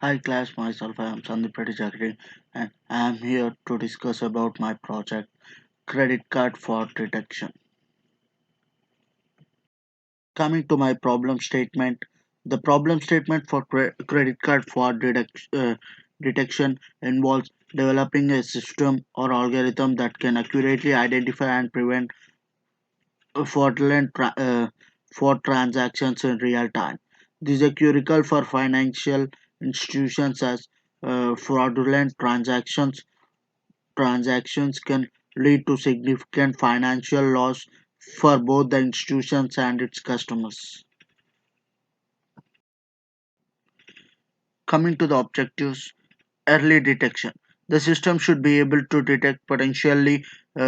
Hi class, myself I am Sandeep Reddy Jagre and I am here to discuss about my project credit card fraud detection. Coming to my problem statement, the problem statement for credit card fraud detection involves developing a system or algorithm that can accurately identify and prevent fraudulent fraud transactions in real time. This is critical for financial institutions as fraudulent transactions can lead to significant financial loss for both the institutions and its customers. Coming to the objectives, early detection. The system should be able to detect potentially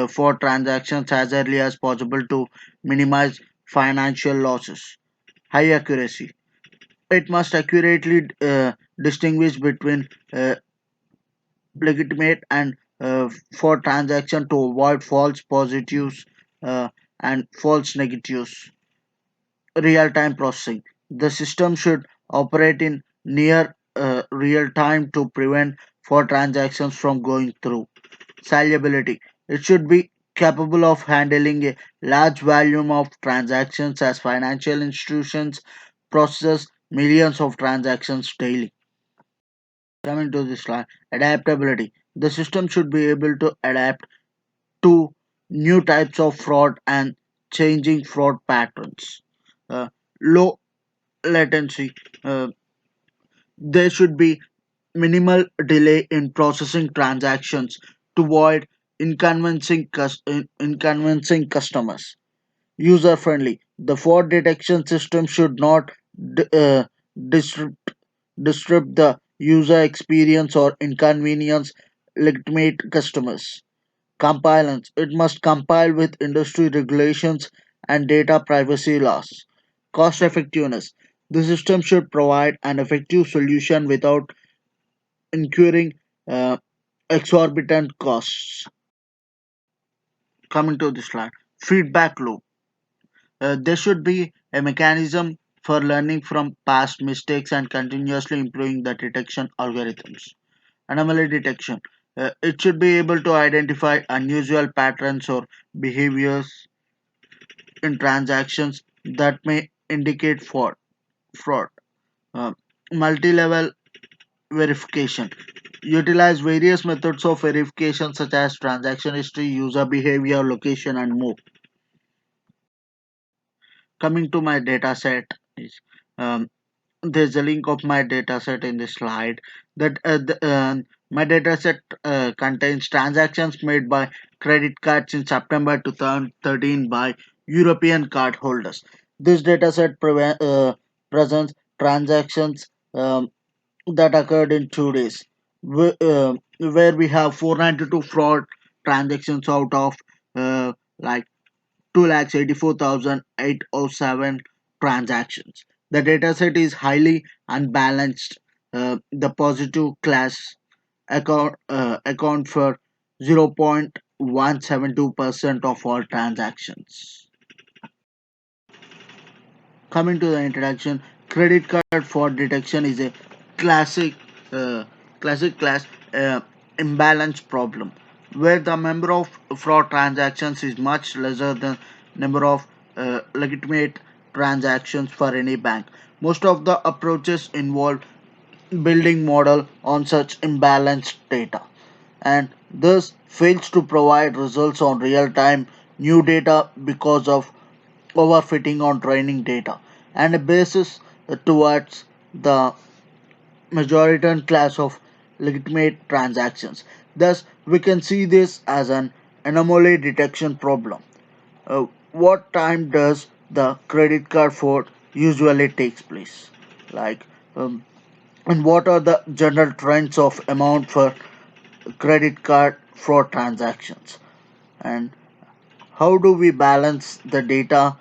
for transactions as early as possible to minimize financial losses. High accuracy. It must accurately distinguish between legitimate and for transaction to avoid false positives uh, and false negatives. Real-time processing. The system should operate in near real time to prevent for transactions from going through. Scalability. It should be capable of handling a large volume of transactions as financial institutions process millions of transactions daily. Coming to this slide, adaptability. The system should be able to adapt to new types of fraud and changing fraud patterns. Uh, Low latency. Uh, there should be minimal delay in processing transactions to avoid inconveniencing customers. User friendly. The fraud detection system should not d- uh, disrupt, disrupt the user experience or inconvenience legitimate customers. Compliance. It must compile with industry regulations and data privacy laws. Cost effectiveness. The system should provide an effective solution without incurring uh, exorbitant costs. Coming to this slide, feedback loop. There should be a mechanism for learning from past mistakes and continuously improving the detection algorithms. Anomaly detection. It should be able to identify unusual patterns or behaviors in transactions that may indicate fraud. Uh, Multi-level verification. Utilize various methods of verification such as transaction history, user behavior, location, and more. Coming to my data set is um, there's a link of my data set in the slide that my data set contains transactions made by credit cards in September 2013 by European card holders. This data set presents transactions that occurred in 2 days where we have 492 fraud transactions out of like 2,84,807 transactions. The dataset is highly unbalanced. The positive class account for 0.172% of all transactions. Coming to the introduction, credit card fraud detection is a classic uh, classic class imbalance problem where the number of fraud transactions is much lesser than number of legitimate transactions for any bank. Most of the approaches involve building model on such imbalanced data and thus fails to provide results on real time new data because of overfitting on training data and a basis towards the majority class of legitimate transactions. Thus, we can see this as an anomaly detection problem. What time does the credit card fraud usually takes place? Like, um, and what are the general trends of amount for credit card fraud transactions? And how do we balance the data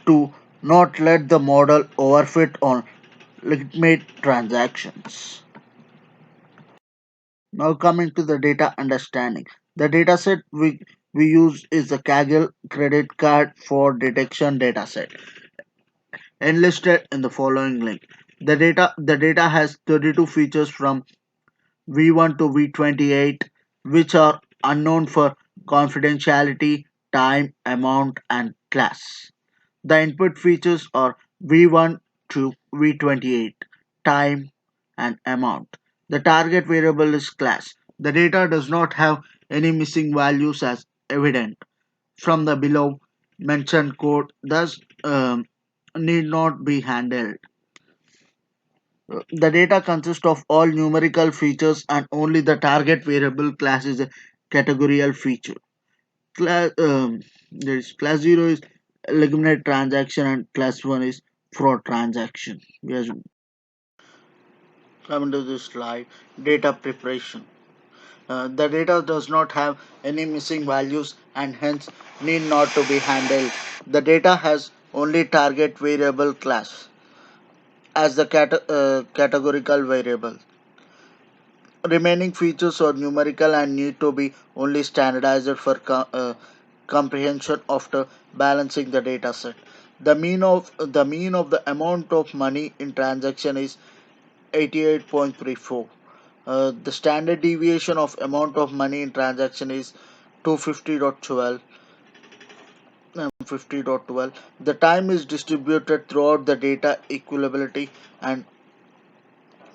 to not let the model overfit on legitimate transactions? Now coming to the data understanding. The dataset we use is the Kaggle credit card for detection dataset enlisted in the following link. The data has 32 features from V1 to V28, which are unknown for confidentiality, time, amount, and class. The input features are V1 to V28, time, and amount. The target variable is class. The data does not have any missing values as evident from the below mentioned code, thus need not be handled. The data consists of all numerical features and only the target variable class is a categorical feature. There is class 0 is legitimate transaction and class 1 is fraud transaction. Yes, coming to this slide, data preparation. The data does not have any missing values and hence need not to be handled. The data has only target variable class as the categorical variable. Remaining features are numerical and need to be only standardized for comprehension after balancing the data set. The mean of the amount of money in transaction is 88.34. The standard deviation of amount of money in transaction is 250.12. 50.12. The time is distributed throughout the data and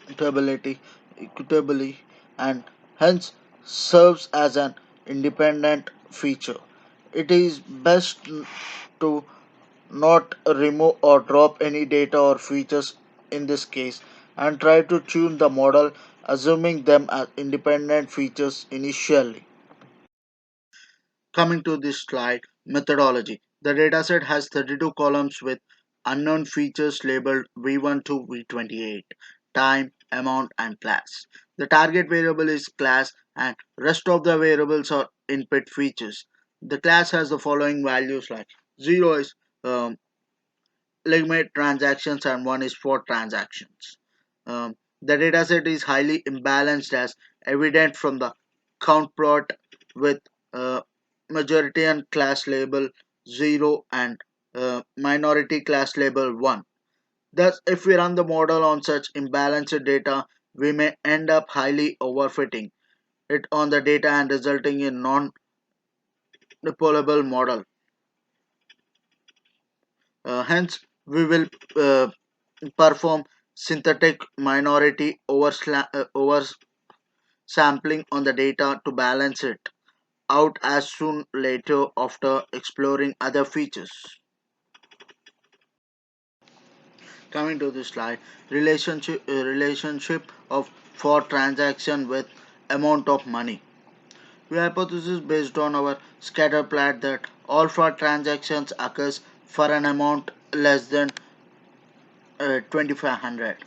equitability, equitably and hence serves as an independent feature. It is best to not remove or drop any data or features in this case and try to tune the model assuming them as independent features initially. Coming to this slide, methodology. The dataset has 32 columns with unknown features labeled V1 to V28, time, amount, and class. The target variable is class, and rest of the variables are input features. The class has the following values like 0 is legitimate transactions and 1 is for transactions. The dataset is highly imbalanced as evident from the count plot with uh, majority and class label 0 and minority class label 1. Thus, if we run the model on such imbalanced data, we may end up highly overfitting it on the data and resulting in non-deployable model. Hence, we will uh, perform synthetic minority oversampling on the data to balance it out as soon later after exploring other features. Coming to this slide, relationship of for transaction with amount of money. We hypothesis based on our scatter plot that all fraud transactions occurs for an amount less than 2500.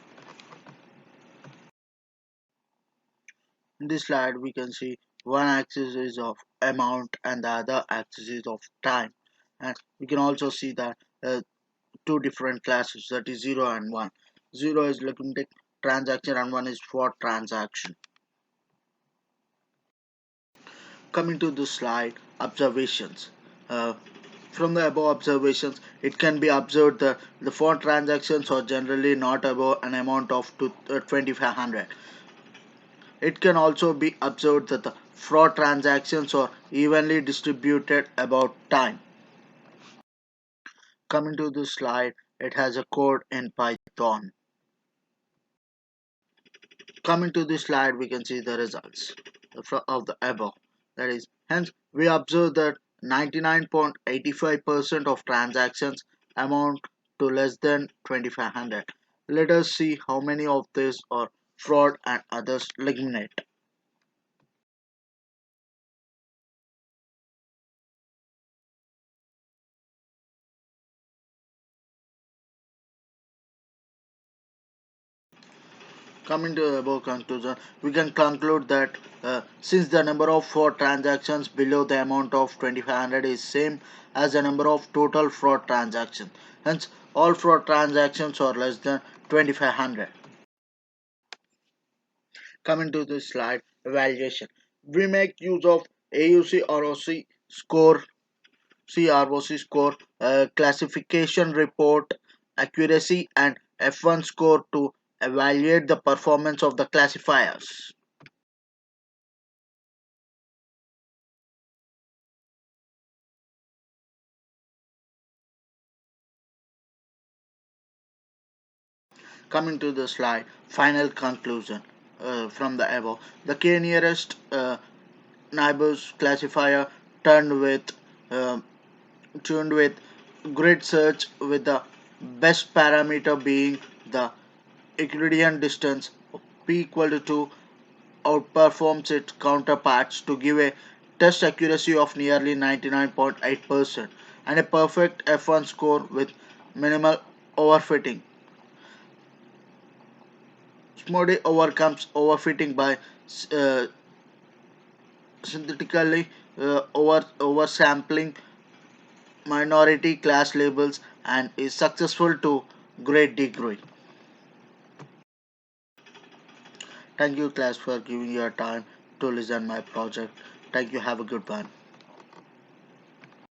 In this slide, we can see one axis is of amount and the other axis is of time. And we can also see that two different classes, that is 0 and 1. 0 is looking at transaction and 1 is for transaction. Coming to this slide, observations. Uh, from the above observations, it can be observed that the for transactions are generally not above an amount of 2500. It can also be observed that the fraud transactions are evenly distributed about time. Coming to this slide, it has a code in Python. Coming to this slide, we can see the results of the above. That is, hence we observe that 99.85% of transactions amount to less than 2500. Let us see how many of these are fraud and others legitimate. Coming to the above conclusion, we can conclude that since the number of fraud transactions below the amount of 2500 is same as the number of total fraud transactions, hence all fraud transactions are less than 2500. Coming to this slide, evaluation. We make use of AUC ROC score, CROC score, classification report, accuracy, and F1 score to evaluate the performance of the classifiers. Coming to the slide, final conclusion from the above. The K nearest neighbors classifier turned with uh, tuned with grid search with the best parameter being the Euclidean distance p equal to 2 outperforms its counterparts to give a test accuracy of nearly 99.8% and a perfect F1 score with minimal overfitting. Smody overcomes overfitting by uh, synthetically oversampling minority class labels and is successful to great degree. Thank you class for giving your time to listen my project. Thank you. Have a good one.